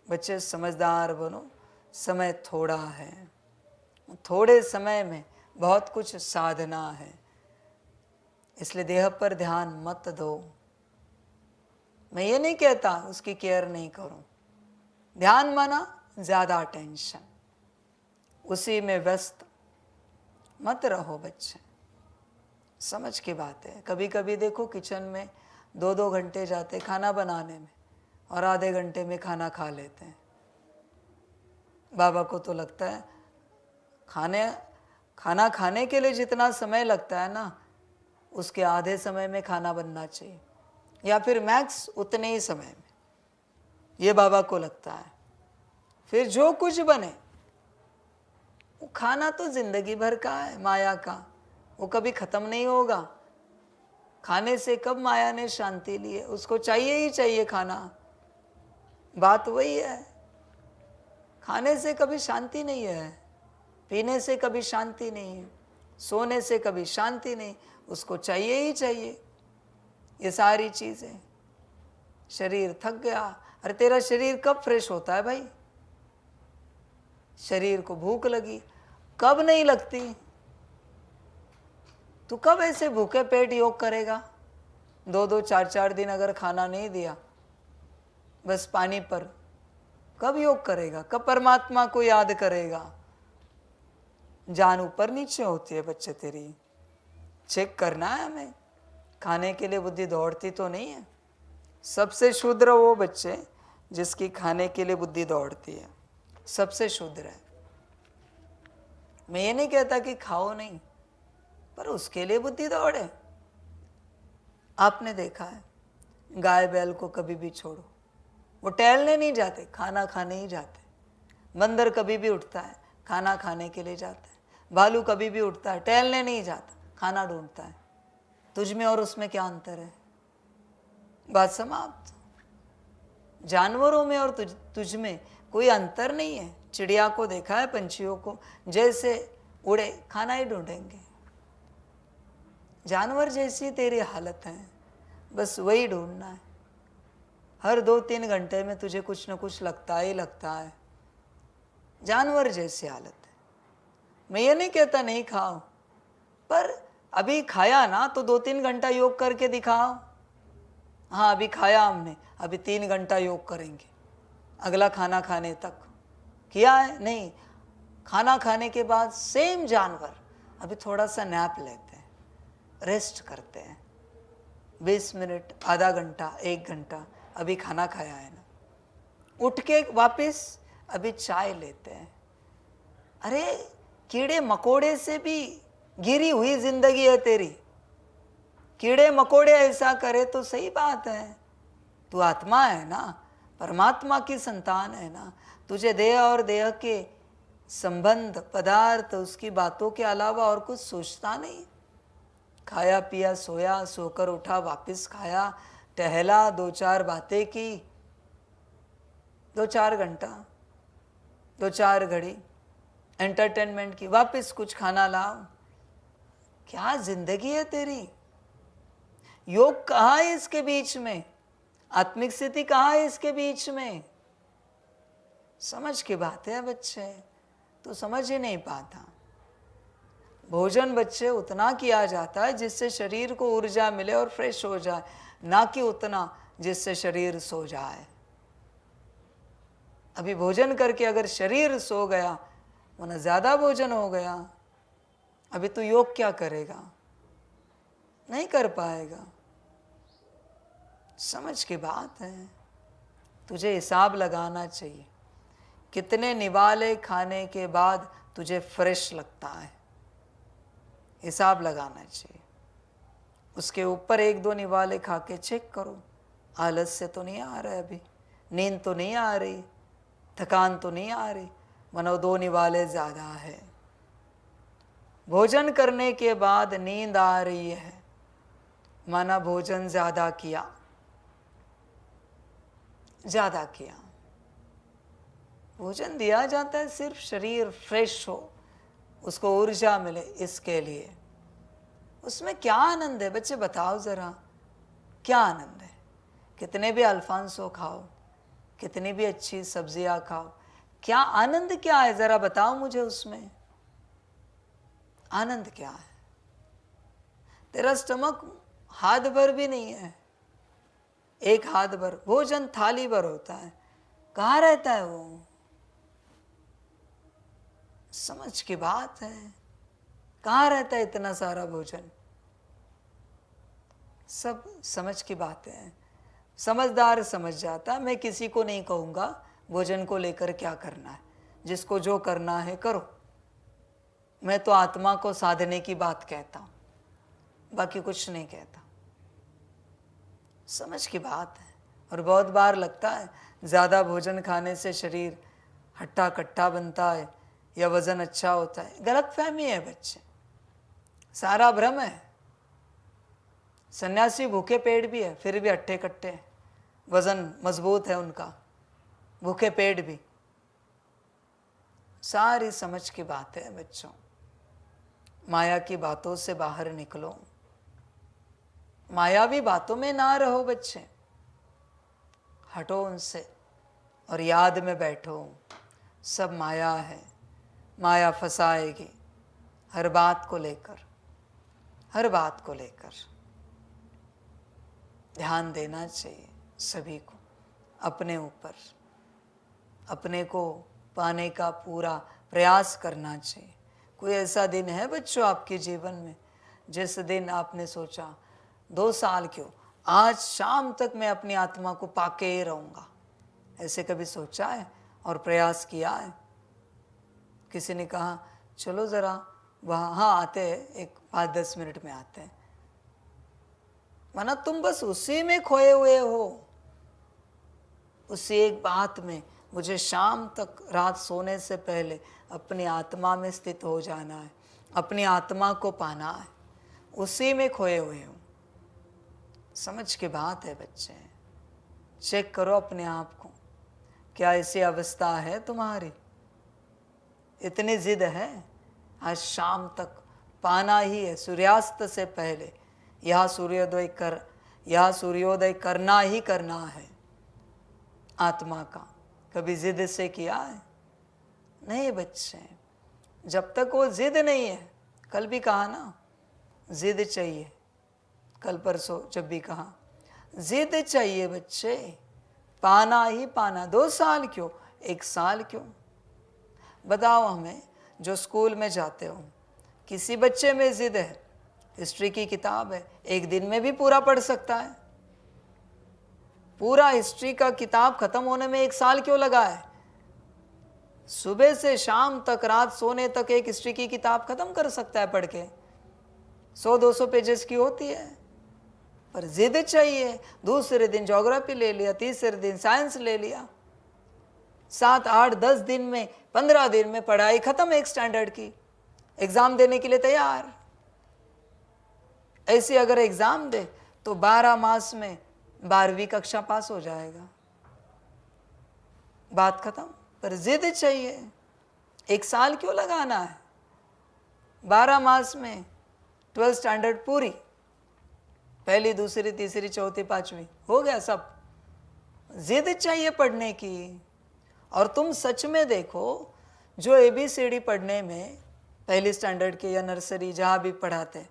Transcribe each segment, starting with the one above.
बच्चे समझदार बनो, समय थोड़ा है, थोड़े समय में बहुत कुछ साधना है, इसलिए देह पर ध्यान मत दो। मैं ये नहीं कहता उसकी केयर नहीं करो, ध्यान माना ज़्यादा टेंशन, उसी में व्यस्त मत रहो बच्चे। समझ की बात है। कभी कभी देखो किचन में 2-2 घंटे जाते खाना बनाने में और आधे घंटे में खाना खा लेते हैं। बाबा को तो लगता है खाना खाने के लिए जितना समय लगता है ना, उसके आधे समय में खाना बनना चाहिए, या फिर मैक्स उतने ही समय में, ये बाबा को लगता है। फिर जो कुछ बने वो खाना तो जिंदगी भर का है, माया का, वो कभी खत्म नहीं होगा। खाने से कब माया ने शांति ली है? उसको चाहिए ही चाहिए खाना। बात वही है, खाने से कभी शांति नहीं है, पीने से कभी शांति नहीं है, सोने से कभी शांति नहीं, उसको चाहिए ही चाहिए ये सारी चीजें। शरीर थक गया, अरे तेरा शरीर कब फ्रेश होता है भाई? शरीर को भूख लगी, कब नहीं लगती? तू कब ऐसे भूखे पेट योग करेगा? 2-2 4-4 दिन अगर खाना नहीं दिया, बस पानी पर, कब योग करेगा? कब परमात्मा को याद करेगा? जान ऊपर नीचे होती है बच्चे तेरी, चेक करना है हमें। खाने के लिए बुद्धि दौड़ती तो नहीं है। सबसे शूद्र वो बच्चे जिसकी खाने के लिए बुद्धि दौड़ती है, सबसे शूद्र है। मैं ये नहीं कहता कि खाओ नहीं, पर उसके लिए बुद्धि दौड़े। आपने देखा है, गाय बैल को कभी भी छोड़ो, वो टहलने नहीं जाते, खाना खाने ही जाते। बंदर कभी भी उठता है, खाना खाने के लिए जाता है। भालू कभी भी उठता है, टहलने नहीं जाता, खाना ढूंढता है। तुझ में और उसमें क्या अंतर है? बात समाप्त। जानवरों में और तुझ में कोई अंतर नहीं है। चिड़िया को देखा है, पंछियों को, जैसे उड़े खाना ही ढूंढेंगे। जानवर जैसी तेरी हालत है, बस वही ढूंढना है। हर 2-3 घंटे में तुझे कुछ न कुछ लगता ही लगता है। जानवर जैसी हालत है। मैं ये नहीं कहता नहीं खाओ, पर अभी खाया ना तो 2-3 घंटा योग करके दिखाओ। हाँ अभी खाया हमने, अभी 3 घंटा योग करेंगे, अगला खाना खाने तक। किया है? नहीं। खाना खाने के बाद सेम जानवर अभी थोड़ा सा नैप लेते हैं, रेस्ट करते हैं, 20 मिनट, आधा घंटा, 1 घंटा। अभी खाना खाया है ना, उठ के वापस अभी चाय लेते हैं। अरे कीड़े मकोड़े से भी गिरी हुई जिंदगी है तेरी। कीड़े मकोड़े ऐसा करे तो सही बात है। तू आत्मा है ना, परमात्मा की संतान है ना, तुझे देह और देह के संबंध, पदार्थ, उसकी बातों के अलावा और कुछ सोचता नहीं। खाया पिया, सोया, सोकर उठा, वापस खाया, टहला, 2-4 बातें की, 2-4 घंटा, 2-4 घड़ी एंटरटेनमेंट की, वापस कुछ खाना लाओ। क्या जिंदगी है तेरी? योग कहाँ है इसके बीच में? आत्मिक स्थिति कहाँ है इसके बीच में? समझ की बात है बच्चे, तो समझ ही नहीं पाता। भोजन बच्चे उतना किया जाता है जिससे शरीर को ऊर्जा मिले और फ्रेश हो जाए, ना कि उतना जिससे शरीर सो जाए। अभी भोजन करके अगर शरीर सो गया, वरना ज्यादा भोजन हो गया, अभी तू योग क्या करेगा? नहीं कर पाएगा। समझ की बात है। तुझे हिसाब लगाना चाहिए, कितने निवाले खाने के बाद तुझे फ्रेश लगता है, हिसाब लगाना चाहिए। उसके ऊपर 1-2 निवाले खा के चेक करो, आलस्य तो नहीं आ रहा है, अभी नींद तो नहीं आ रही, थकान तो नहीं आ रही, मनो 2 निवाले ज़्यादा है। भोजन करने के बाद नींद आ रही है, माना भोजन ज़्यादा किया। भोजन दिया जाता है सिर्फ शरीर फ्रेश हो, उसको ऊर्जा मिले, इसके लिए। उसमें क्या आनंद है बच्चे, बताओ जरा, क्या आनंद है? कितने भी अल्फांसो खाओ, कितनी भी अच्छी सब्जियां खाओ, क्या आनंद क्या है जरा बताओ मुझे, उसमें आनंद क्या है? तेरा स्टमक हाथ भर भी नहीं है, एक हाथ भर भोजन थाली भर होता है, कहाँ रहता है वो? समझ की बात है, कहाँ रहता है इतना सारा भोजन? सब समझ की बातें हैं, समझदार समझ जाता है। मैं किसी को नहीं कहूँगा भोजन को लेकर क्या करना है, जिसको जो करना है करो। मैं तो आत्मा को साधने की बात कहता हूँ, बाकी कुछ नहीं कहता। समझ की बात है। और बहुत बार लगता है ज़्यादा भोजन खाने से शरीर हट्टा कट्टा बनता है या वज़न अच्छा होता है। गलत फहमी है बच्चे, सारा भ्रम है। सन्यासी भूखे पेट भी है फिर भी हट्टे कट्टे हैं, वज़न मजबूत है उनका, भूखे पेट भी। सारी समझ की बात है बच्चों। माया की बातों से बाहर निकलो, मायावी बातों में ना रहो बच्चे, हटो उनसे और याद में बैठो। सब माया है, माया फंसाएगी हर बात को लेकर, हर बात को लेकर। ध्यान देना चाहिए सभी को अपने ऊपर, अपने को पाने का पूरा प्रयास करना चाहिए। कोई ऐसा दिन है बच्चों आपके जीवन में जिस दिन आपने सोचा 2 साल क्यों, आज शाम तक मैं अपनी आत्मा को पाके ही रहूँगा, ऐसे कभी सोचा है और प्रयास किया है? किसी ने कहा चलो ज़रा वहाँ आते हैं, एक 5-10 मिनट में आते हैं, माना तुम बस उसी में खोए हुए हो, उसी एक बात में। मुझे शाम तक रात सोने से पहले अपनी आत्मा में स्थित हो जाना है, अपनी आत्मा को पाना है, उसी में खोए हुए हूँ। समझ की बात है बच्चे, चेक करो अपने आप को, क्या ऐसी अवस्था है तुम्हारी? इतनी जिद है आज शाम तक पाना ही है, सूर्यास्त से पहले यह सूर्योदय करना ही करना है आत्मा का। कभी जिद से किया है? नहीं बच्चे, जब तक वो जिद नहीं है, कल भी कहा ना जिद चाहिए, कल परसों जब भी कहा जिद चाहिए बच्चे, पाना ही पाना। 2 साल क्यों, 1 साल क्यों? बताओ हमें, जो स्कूल में जाते हो, किसी बच्चे में जिद है, हिस्ट्री की किताब है, एक दिन में भी पूरा पढ़ सकता है। पूरा हिस्ट्री का किताब खत्म होने में 1 साल क्यों लगा है? सुबह से शाम तक, रात सोने तक एक हिस्ट्री की किताब खत्म कर सकता है पढ़ के, 100-200 पेजेस की होती है। पर जिद चाहिए, दूसरे दिन ज्योग्राफी ले लिया, तीसरे दिन साइंस ले लिया, 7, 8, 10 दिन में, 15 दिन में पढ़ाई खत्म एक स्टैंडर्ड की, एग्जाम देने के लिए तैयार। ऐसे अगर एग्जाम दे तो 12 मास में 12वीं कक्षा पास हो जाएगा, बात खत्म। पर जिद चाहिए, 1 साल क्यों लगाना है? 12 मास में 12 स्टैंडर्ड पूरी, पहली, दूसरी, तीसरी, चौथी, 5वीं हो गया सब। जिद चाहिए पढ़ने की। और तुम सच में देखो, जो ABCD पढ़ने में, पहली स्टैंडर्ड के या नर्सरी जहाँ भी पढ़ाते,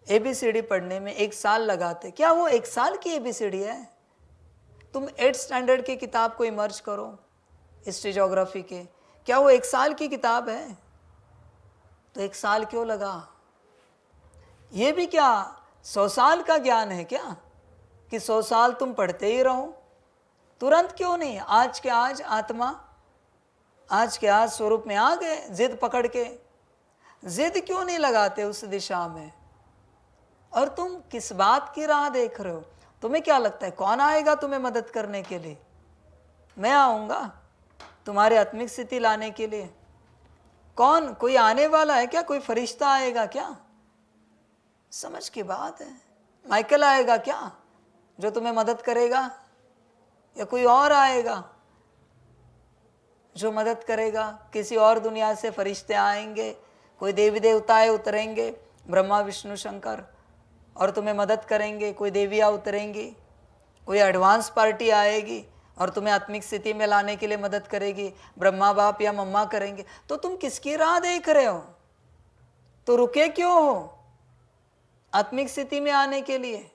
ABCD पढ़ने में 1 साल लगाते, क्या वो 1 साल की ABCD है? तुम 8th स्टैंडर्ड की किताब को इमर्ज करो, हिस्ट्री ज्योग्राफी के, क्या वो 1 साल की किताब है? तो 1 साल क्यों लगा? ये भी क्या 100 साल का ज्ञान है क्या, कि 100 साल तुम पढ़ते ही रहो? तुरंत क्यों नहीं? आज के आज आत्मा, आज के आज स्वरूप में आ गए, जिद पकड़ के। जिद क्यों नहीं लगाते उस दिशा में? और तुम किस बात की राह देख रहे हो? तुम्हें क्या लगता है कौन आएगा तुम्हें मदद करने के लिए? मैं आऊँगा तुम्हारी आत्मिक स्थिति लाने के लिए? कौन, कोई आने वाला है क्या? कोई फरिश्ता आएगा क्या? समझ की बात है। माइकल आएगा क्या जो तुम्हें मदद करेगा, या कोई और आएगा जो मदद करेगा? किसी और दुनिया से फरिश्ते आएंगे, कोई देवी देवताएं उतरेंगे, ब्रह्मा विष्णु शंकर, और तुम्हें मदद करेंगे। कोई देवियाँ उतरेंगी, कोई एडवांस पार्टी आएगी और तुम्हें आत्मिक स्थिति में लाने के लिए मदद करेगी ब्रह्मा बाप या मम्मा करेंगे, तो तुम किसकी राह देख रहे हो? तो रुके क्यों हो आत्मिक स्थिति में आने के लिए?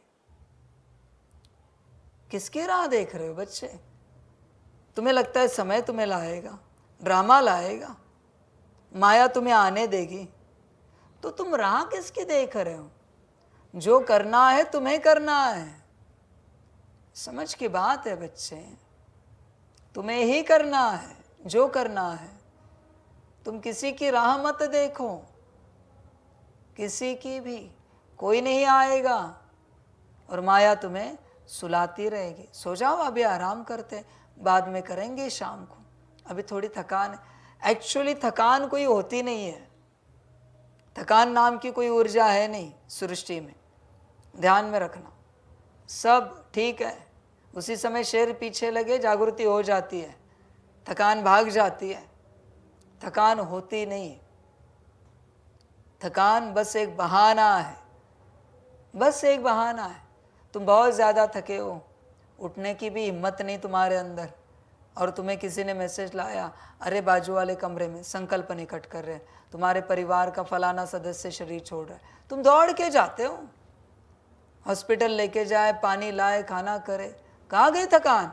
किसकी राह देख रहे हो बच्चे? तुम्हें लगता है समय तुम्हें लाएगा, ड्रामा लाएगा, माया तुम्हें आने देगी, तो तुम राह किसकी देख रहे हो? जो करना है तुम्हें करना है। समझ की बात है बच्चे, तुम्हें ही करना है जो करना है। तुम किसी की राह मत देखो, किसी की भी, कोई नहीं आएगा और माया तुम्हें सुलाती रहेगी। सो जाओ, अभी आराम करते, बाद में करेंगे शाम को, अभी थोड़ी थकान है। एक्चुअली थकान कोई होती नहीं है, थकान नाम की कोई ऊर्जा है नहीं सृष्टि में, ध्यान में रखना। सब ठीक है, उसी समय शेर पीछे लगे जागृति हो जाती है, थकान भाग जाती है। थकान होती नहीं, थकान बस एक बहाना है, बस एक बहाना है। तुम बहुत ज़्यादा थके हो, उठने की भी हिम्मत नहीं तुम्हारे अंदर, और तुम्हें किसी ने मैसेज लाया, अरे बाजू वाले कमरे में संकल्प निकट कर रहे हैं, तुम्हारे परिवार का फलाना सदस्य शरीर छोड़ रहा है, तुम दौड़ के जाते हो, हॉस्पिटल लेके जाए, पानी लाए, खाना करे, कहाँ गई थकान?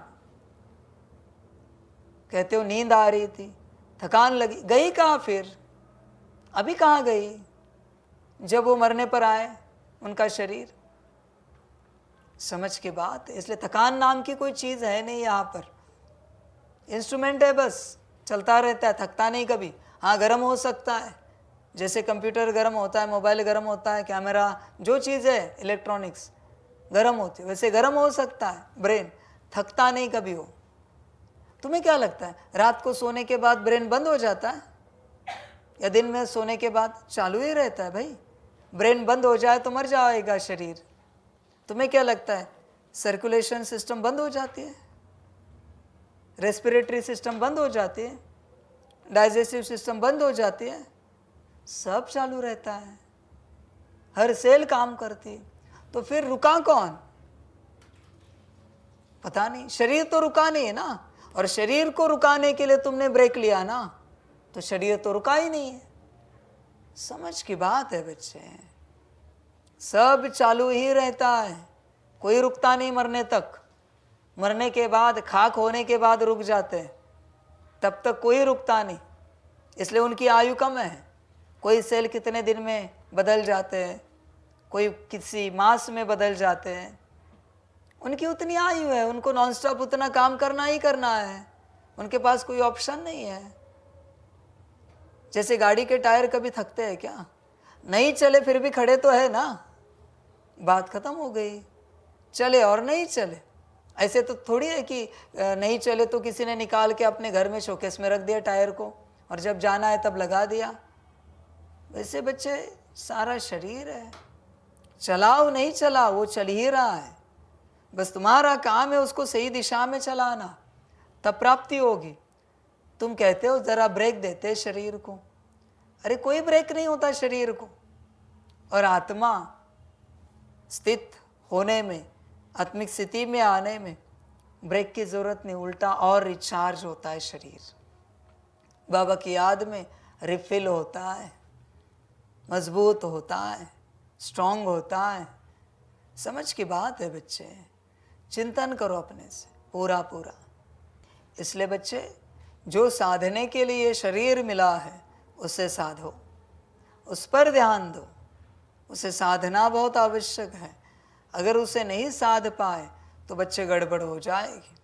कहते हो नींद आ रही थी, थकान लगी, गई कहाँ फिर? अभी कहाँ गई जब वो मरने पर आए उनका शरीर? समझ की बात है। इसलिए थकान नाम की कोई चीज़ है नहीं यहाँ पर, इंस्ट्रूमेंट है, बस चलता रहता है, थकता नहीं कभी। हाँ, गर्म हो सकता है, जैसे कंप्यूटर गर्म होता है, मोबाइल गर्म होता है, कैमरा, जो चीज़ है इलेक्ट्रॉनिक्स गर्म होती है, वैसे गर्म हो सकता है ब्रेन, थकता नहीं कभी हो। तुम्हें क्या लगता है रात को सोने के बाद ब्रेन बंद हो जाता है या दिन में सोने के बाद चालू ही रहता है? भाई ब्रेन बंद हो जाए तो मर जाएगा शरीर। तुम्हें क्या लगता है सर्कुलेशन सिस्टम बंद हो जाती है, रेस्पिरेटरी सिस्टम बंद हो जाती है, डाइजेस्टिव सिस्टम बंद हो जाती है? सब चालू रहता है, हर सेल काम करती है। तो फिर रुका कौन? पता नहीं, शरीर तो रुका नहीं है ना, और शरीर को रुकाने के लिए तुमने ब्रेक लिया ना, तो शरीर तो रुका ही नहीं है। समझ की बात है बच्चे, सब चालू ही रहता है, कोई रुकता नहीं मरने तक। मरने के बाद, खाक होने के बाद रुक जाते हैं, तब तक कोई रुकता नहीं, इसलिए उनकी आयु कम है। कोई सेल कितने दिन में बदल जाते हैं, कोई किसी मास में बदल जाते हैं, उनकी उतनी आयु है, उनको नॉनस्टॉप उतना काम करना ही करना है, उनके पास कोई ऑप्शन नहीं है। जैसे गाड़ी के टायर कभी थकते हैं क्या? नहीं चले फिर भी खड़े तो है ना, बात खत्म हो गई, चले और नहीं चले। ऐसे तो थोड़ी है कि नहीं चले तो किसी ने निकाल के अपने घर में शोकेस में रख दिया टायर को, और जब जाना है तब लगा दिया। वैसे बच्चे सारा शरीर है, चलाओ नहीं चला, वो चल ही रहा है, बस तुम्हारा काम है उसको सही दिशा में चलाना, तब प्राप्ति होगी। तुम कहते हो जरा ब्रेक देते शरीर को, अरे कोई ब्रेक नहीं होता शरीर को। और आत्मा स्थित होने में, आत्मिक स्थिति में आने में ब्रेक की जरूरत नहीं, उल्टा और रिचार्ज होता है शरीर, बाबा की याद में रिफिल होता है, मजबूत होता है, स्ट्रांग होता है। समझ की बात है बच्चे, चिंतन करो अपने से पूरा पूरा। इसलिए बच्चे, जो साधने के लिए शरीर मिला है उसे साधो, उस पर ध्यान दो, उसे साधना बहुत आवश्यक है। अगर उसे नहीं साध पाए तो बच्चे गड़बड़ हो जाएगी।